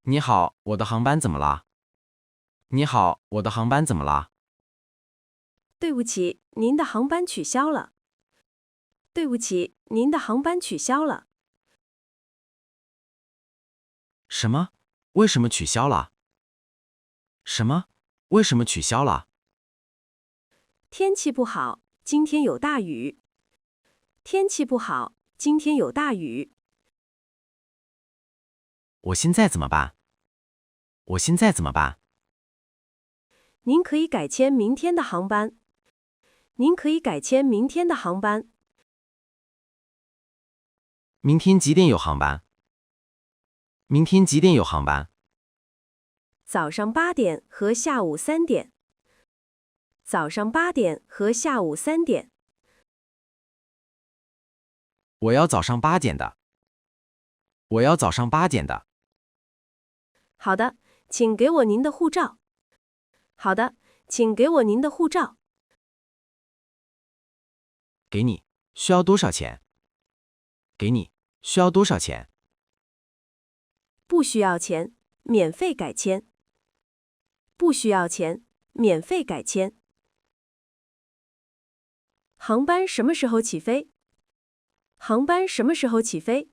你好，我的航班怎么啦？你好，我的航班怎么啦？对不起，您的航班取消了。对不起，您的航班取消了。什么？为什么取消了？什么？为什么取消了？天气不好，今天有大雨。天气不好，今天有大雨。我现在怎么办？我现在怎么办？您可以改签明天的航班。您可以改签明天的航班。明天几点有航班？明天几点有航班？早上8点和下午3点。早上8点和下午3点。我要早上8点的。我要早上8点的。好的，请给我您的护照。好的，请给我您的护照。给你，需要多少钱？给你，需要多少钱？不需要钱，免费改签。不需要钱，免费改签。航班什么时候起飞？航班什么时候起飞？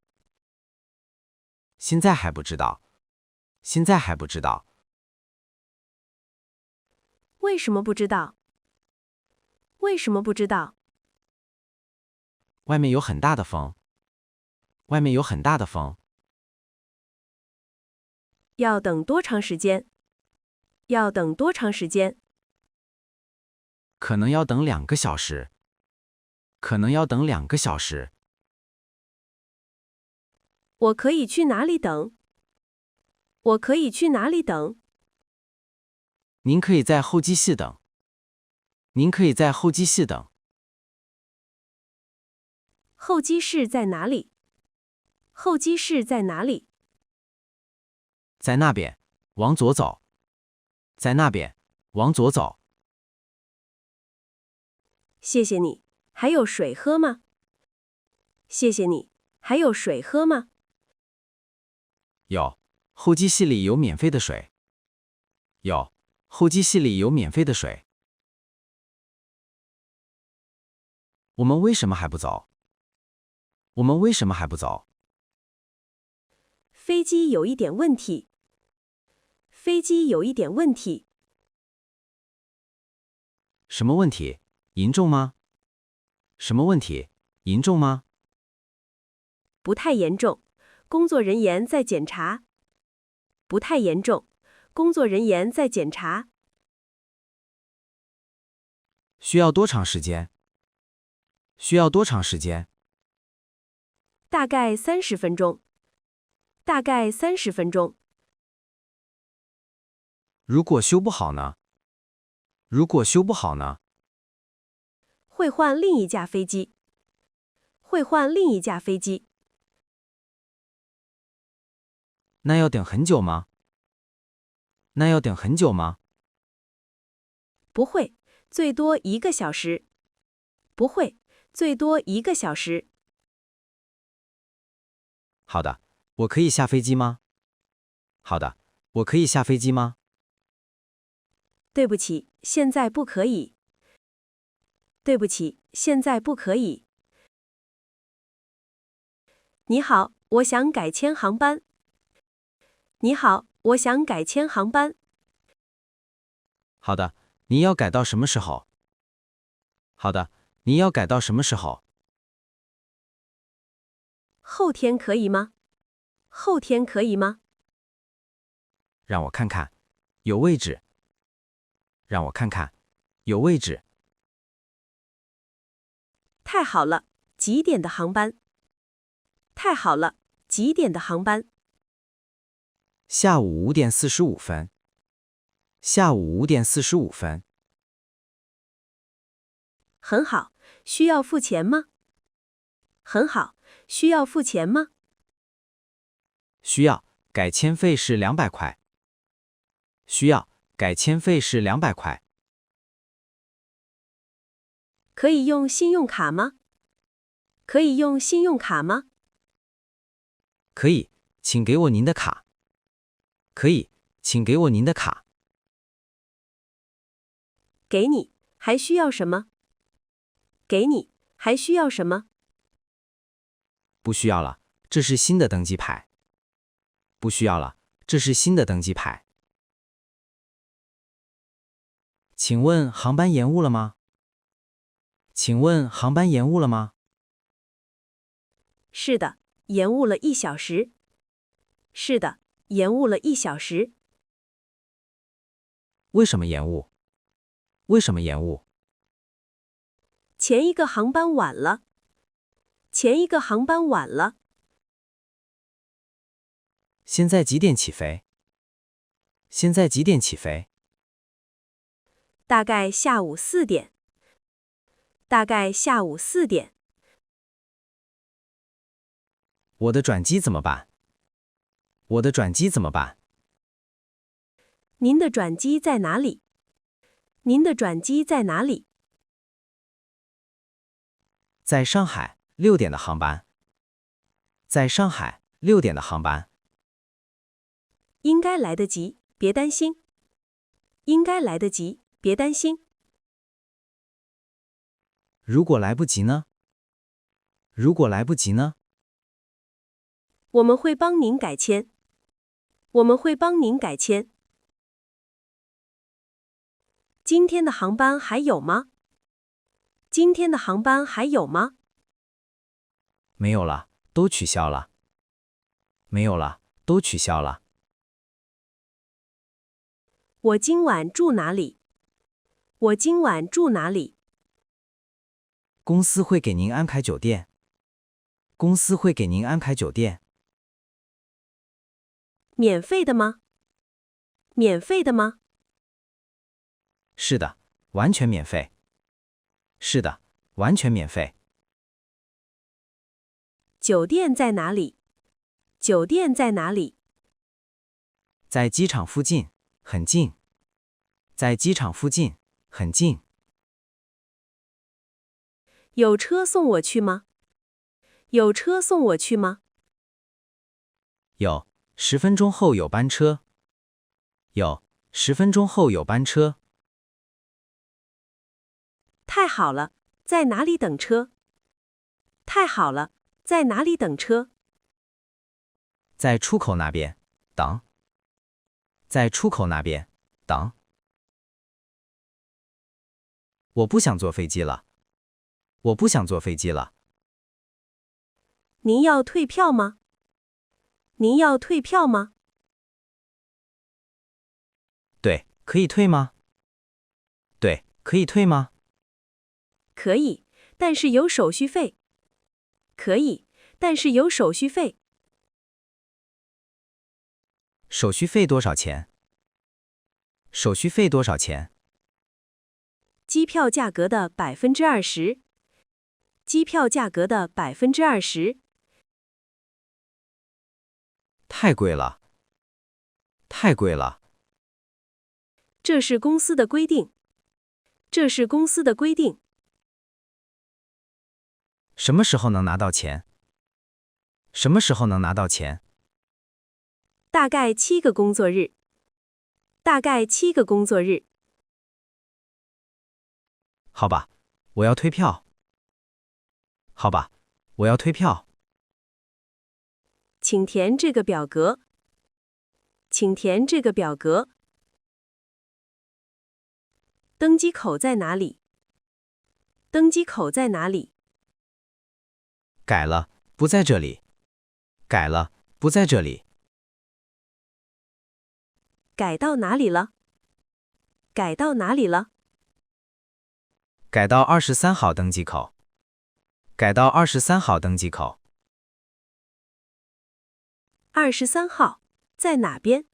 现在还不知道。现在还不知道。为什么不知道？为什么不知道？外面有很大的风。外面有很大的风。要等多长时间？要等多长时间？可能要等2个小时。可能要等2个小时。我可以去哪里等？我可以去哪里等？您可以在候机室等。您可以在候机室等。候机室在哪里？候机室在哪里？在那边，往左走。在那边，往左走。谢谢你。还有水喝吗？谢谢你。还有水喝吗？有，候机室里有免费的水。有，候机室里有免费的水。我们为什么还不走？我们为什么还不走？飞机有一点问题。飞机有一点问题。什么问题？严重吗？什么问题？严重吗？不太严重，工作人员在检查。不太严重，工作人员在检查。需要多长时间？需要多长时间？大概30分钟。大概30分钟。如果修不好呢？如果修不好呢？会换另一架飞机。会换另一架飞机。那要等很久吗？那要等很久吗？不会，最多1个小时。不会，最多1个小时。好的，我可以下飞机吗？好的，我可以下飞机吗？对不起，现在不可以。对不起，现在不可以。你好，我想改签航班。你好，我想改签航班。好的，您要改到什么时候？好的，您要改到什么时候？后天可以吗？后天可以吗？让我看看，有位置。让我看看，有位置。太好了，几点的航班？太好了，几点的航班？下午5点45分。下午5点45分。很好，需要付钱吗？很好，需要付钱吗？需要，改签费是200块。需要，改签费是200块。可以用信用卡吗？可以用信用卡吗？可以，请给我您的卡。可以，请给我您的卡。给你，还需要什么？给你，还需要什么？不需要了，这是新的登机牌。不需要了，这是新的登机牌。请问航班延误了吗？请问航班延误了吗？是的，延误了1小时。是的，延误了1小时。为什么延误？为什么延误？前一个航班晚了。前一个航班晚了。现在几点起飞？现在几点起飞？大概下午4点。大概下午4点。我的转机怎么办？我的转机怎么办？您的转机在哪里？您的转机在哪里？在上海，6点的航班。在上海，6点的航班。应该来得及，别担心。应该来得及，别担心。如果来不及呢？如果来不及呢？我们会帮您改签。我们会帮您改签。今天的航班还有吗？今天的航班还有吗？没有了，都取消了。没有了，都取消了。我今晚住哪里？我今晚住哪里？公司会给您安排酒店。公司会给您安排酒店。免费的吗？免费的吗？是的，完全免费。是的，完全免费。酒店在哪里？酒店在哪里？在机场附近，很近。在机场附近，很近。有车送我去吗？有车送我去吗？有，10分钟后有班车。有，10分钟后有班车。太好了，在哪里等车？太好了，在哪里等车？在出口那边，等。在出口那边，等。我不想坐飞机了。我不想坐飞机了。您要退票吗？您要退票吗？对，可以退吗？对，可以退吗？可以，但是有手续费。可以，但是有手续费。手续费多少钱？手续费多少钱？机票价格的20%。机票价格的20%。太贵了。太贵了。这是公司的规定。这是公司的规定。什么时候能拿到钱？什么时候能拿到钱？大概7个工作日。大概7个工作日。好吧，我要退票。好吧，我要退票。请填这个表格。请填这个表格。登机口在哪里？登机口在哪里？改了，不在这里。改了，不在这里。改到哪里了？改到哪里了？改到23号登机口。改到23号登机口。23号在哪边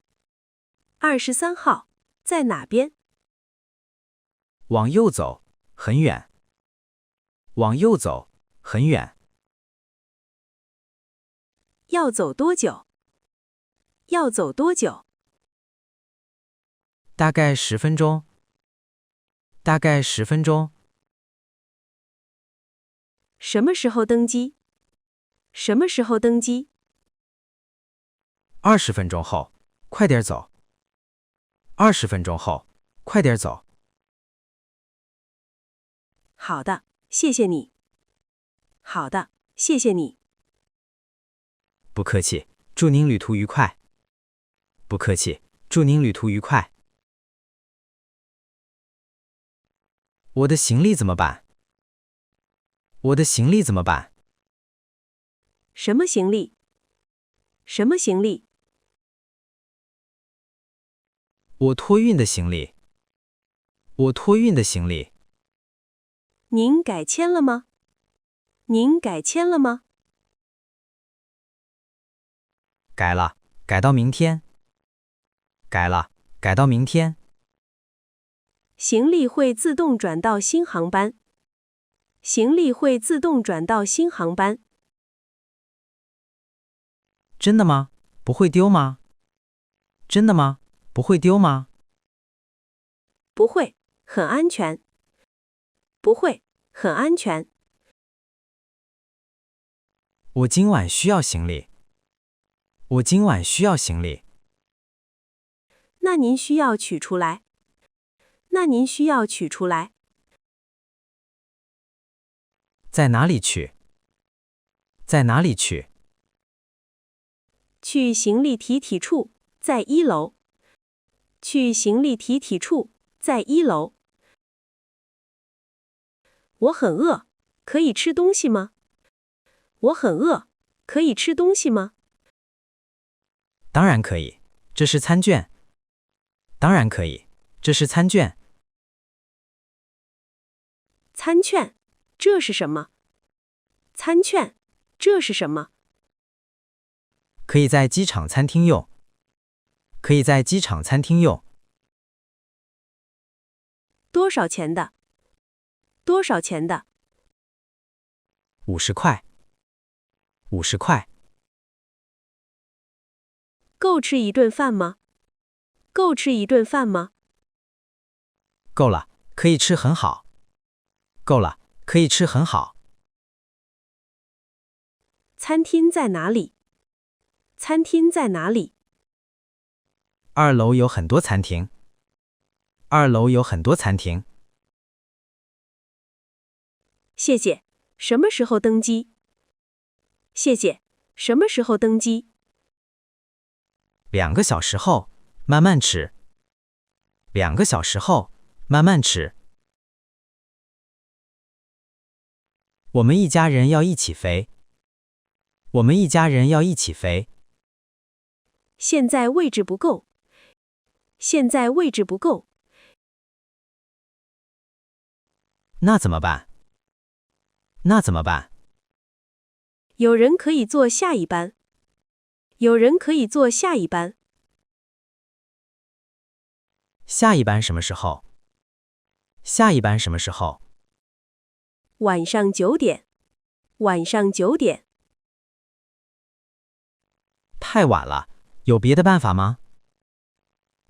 ？23号在哪边？往右走，很远。往右走，很远。要走多久？要走多久？大概10分钟。大概10分钟。什么时候登机？什么时候登机？ 20分钟后。快点走。20分钟后，快点走。好的，谢谢你。好的，谢谢你。不客气，祝您旅途愉快。不客气，祝您旅途愉快。我的行李怎么办？我的行李怎么办？什么行李？什么行李？我托运的行李。我托运的行李。您改签了吗？您改签了吗？改了，改到明天。改了，改到明天。行李会自动转到新航班。行李会自动转到新航班。真的吗？不会丢吗？真的吗？不会丢吗？不会，很安全。不会，很安全。我今晚需要行李。我今晚需要行李。那您需要取出来。那您需要取出来。在哪里取？在哪里取？去行李提取处，在1楼。去行李提取处，在1楼。我很饿，可以吃东西吗？我很饿，可以吃东西吗？当然可以，这是餐券。当然可以，这是餐券。餐券，这是什么？餐券，这是什么？可以在机场餐厅用。可以在机场餐厅用。多少钱的？多少钱的？50块。50块。够吃一顿饭吗？够吃一顿饭吗？够了，可以吃很好。够了，可以吃很好。餐厅在哪里？餐厅在哪里？2楼有很多餐厅。2楼有很多餐厅。谢谢。什么时候登机？谢谢。什么时候登机？2个小时后，慢慢吃。2个小时后，慢慢吃。我们一家人要一起飞。我们一家人要一起飞。现在位置不够。现在位置不够。那怎么办？那怎么办？有人可以坐下一班。有人可以坐下一班。下一班什么时候？下一班什么时候？晚上9点。晚上9点。太晚了，有别的办法吗？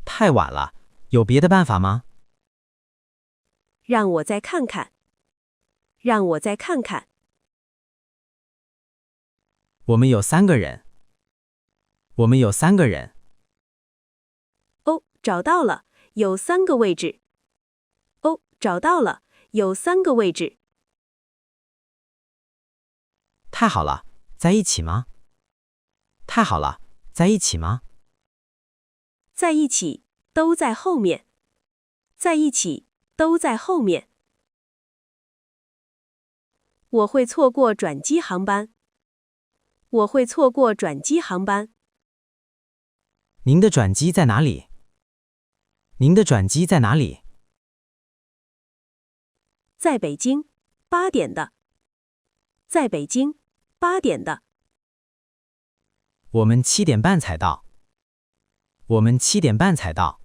太晚了，有别的办法吗？让我再看看。让我再看看。我们有3个人。我们有3个人。哦，找到了，有3个位置。哦，找到了，有3个位置。太好了，在一起吗？太好了，在一起吗？在一起，都在后面。在一起，都在后面。我会错过转机航班。我会错过转机航班。您的转机在哪里？您的转机在哪里？在北京，8点的。在北京，8点的。我们7点半才到。我们7点半才到。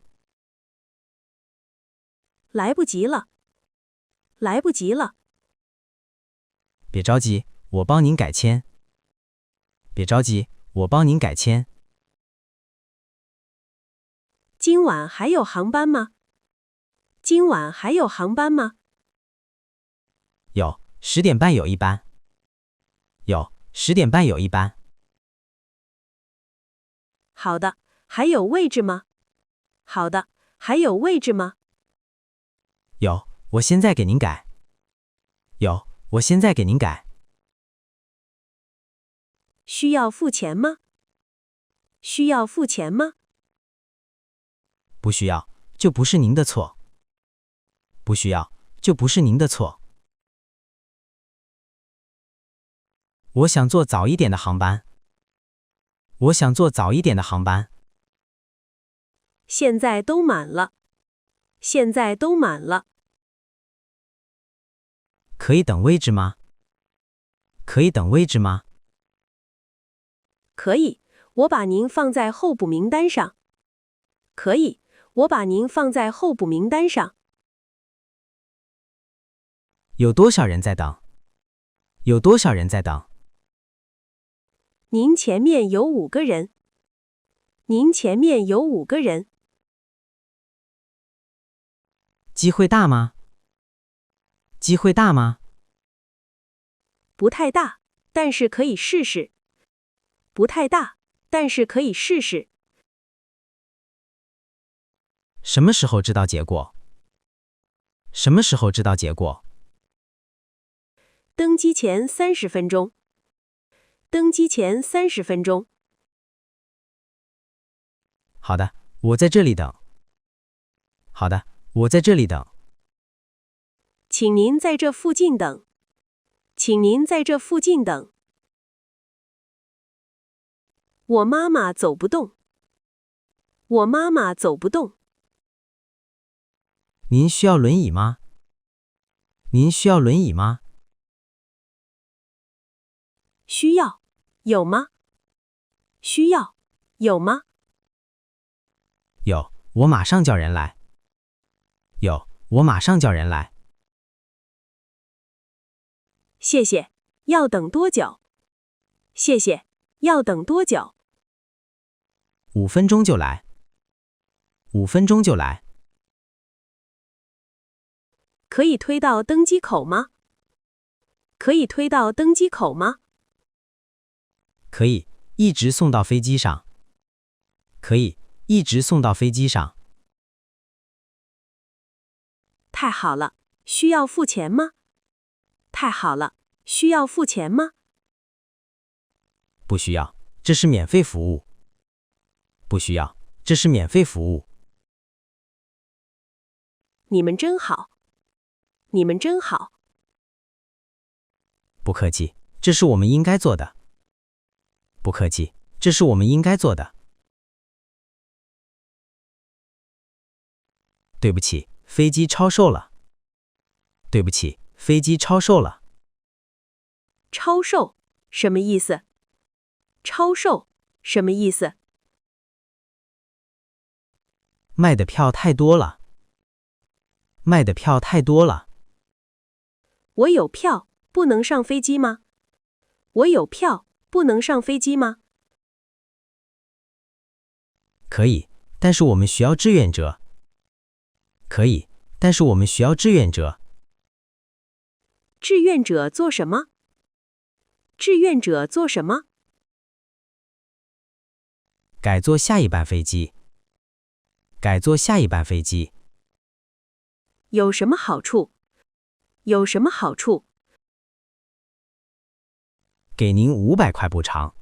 来不及了。来不及了。别着急，我帮您改签。别着急，我帮您改签。今晚还有航班吗？今晚还有航班吗？有，10点半有一班。有，10点半有一班。好的，还有位置吗？好的，还有位置吗？有，我现在给您改。有，我现在给您改。需要付钱吗？需要付钱吗？不需要，就不是您的错。不需要，就不是您的错。我想坐早一点的航班。我想坐早一点的航班。现在都满了。现在都满了。可以等位置吗？可以等位置吗？可以，我把您放在候补名单上。可以，我把您放在候补名单上。有多少人在等？有多少人在等？您前面有5个人。您前面有5个人。机会大吗？机会大吗？不太大，但是可以试试。不太大，但是可以试试。什么时候知道结果？什么时候知道结果？登机前30分钟。登机前30分钟。好的，我在这里等。好的，我在这里等。请您在这附近等。请您在这附近等。我妈妈走不动。我妈妈走不动。您需要轮椅吗？您需要轮椅吗？需要，有吗？需要，有吗？有，我马上叫人来。有，我马上叫人来。谢谢，要等多久？谢谢，要等多久5分钟就来。5分钟就来。可以推到登机口吗？可以推到登机口吗？可以，一直送到飞机上。可以，一直送到飞机上。太好了，需要付钱吗？太好了，需要付钱吗？不需要，这是免费服务。不需要，这是免费服务。你们真好。你们真好。不客气，这是我们应该做的。不客气，这是我们应该做的。对不起，飞机超售了。对不起，飞机超售了。超售，什么意思？超售，什么意思？卖的票太多了。卖的票太多了。我有票，不能上飞机吗？我有票，不能上飞机吗？可以，但是我们需要志愿者。可以，但是我们需要志愿者。志愿者做什么？志愿者做什么？改坐下一班飞机。改坐下一班飞机。有什么好处？有什么好处？给您500块补偿。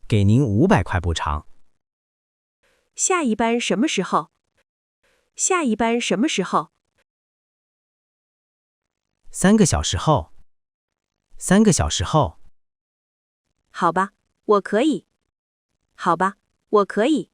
给您500块补偿。下一班什么时候？下一班什么时候？3个小时后。3个小时后。好吧，我可以。好吧，我可以。